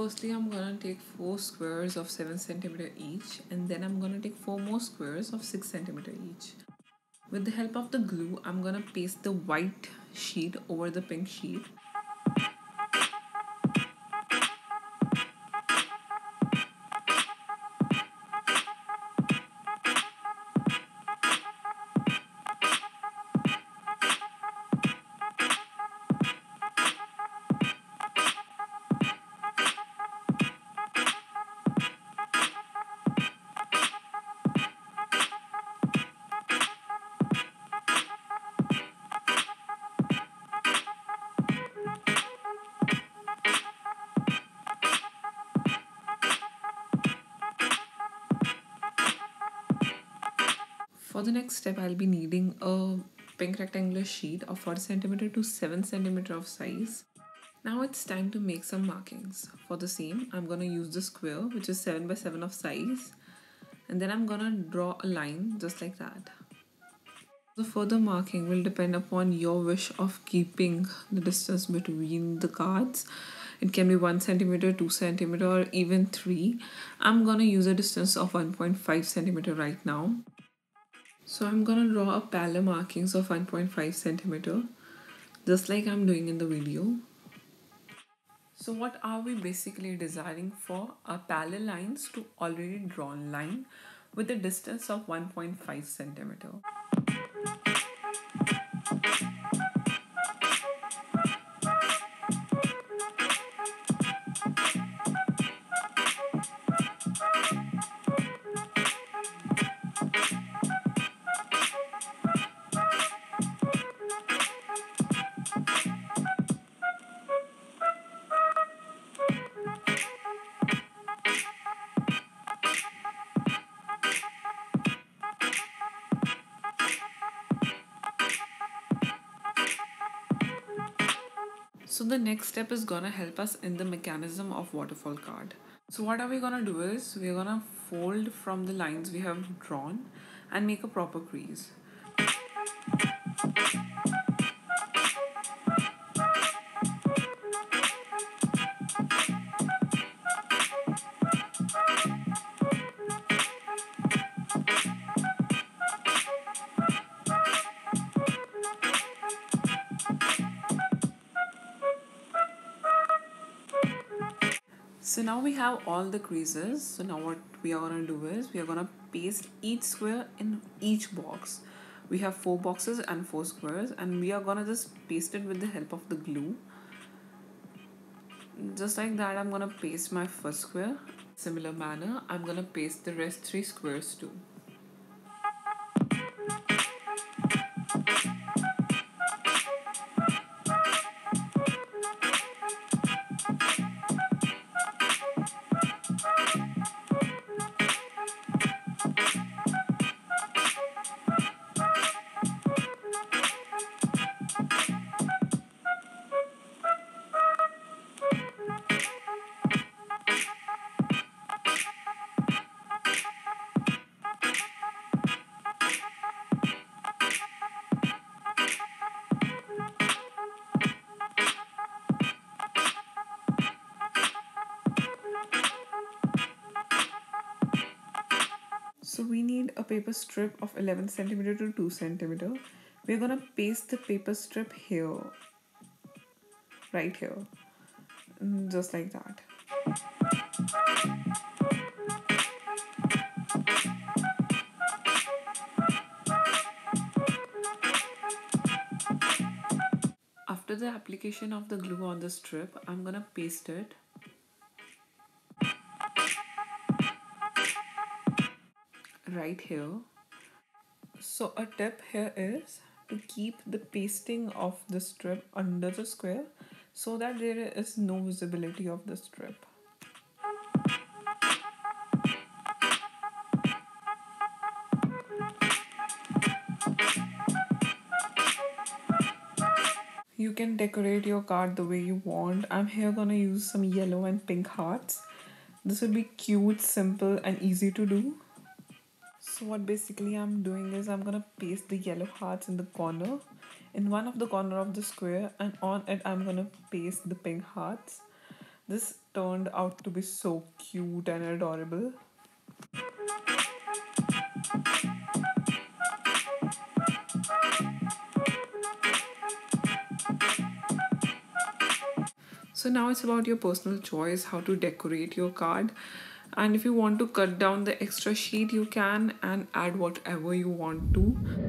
firstly I'm gonna take 4 squares of 7 centimeter each, and then I'm gonna take 4 more squares of 6 centimeter each. With the help of the glue, I'm gonna paste the white sheet over the pink sheet. For the next step, I'll be needing a pink rectangular sheet of 40 centimeter to 7 centimeter of size. Now it's time to make some markings. For the same, I'm gonna use the square, which is 7 by 7 of size, and then I'm gonna draw a line just like that. The further marking will depend upon your wish of keeping the distance between the cards. It can be 1 centimeter, 2 centimeter, or even 3. I'm gonna use a distance of 1.5 centimeter right now. So I'm gonna draw a parallel markings of 1.5 centimeter, just like I'm doing in the video. So what are we basically designing for? A parallel lines to already drawn line with a distance of 1.5 centimeter. So the next step is gonna help us in the mechanism of waterfall card. So what are we gonna do is we're gonna fold from the lines we have drawn and make a proper crease. So now we have all the creases. So now what we are gonna do is we are gonna paste each square in each box. We have 4 boxes and 4 squares, and we are gonna just paste it with the help of the glue. Just like that, I'm gonna paste my first square. Similar manner, I'm gonna paste the rest 3 squares too. So we need a paper strip of 11 centimeter to 2 centimeter. We're gonna paste the paper strip here, right here, just like that. After the application of the glue on the strip, I'm gonna paste it. Right here. So a tip here is to keep the pasting of the strip under the square so that there is no visibility of the strip. You can decorate your card the way you want. I'm here gonna use some yellow and pink hearts. This will be cute, simple and easy to do. So what basically I'm doing is I'm gonna paste the yellow hearts in the corner, in one of the corner of the square, and on it I'm gonna paste the pink hearts. This turned out to be so cute and adorable. So now it's about your personal choice how to decorate your card. And if you want to cut down the extra sheet, you can and add whatever you want to.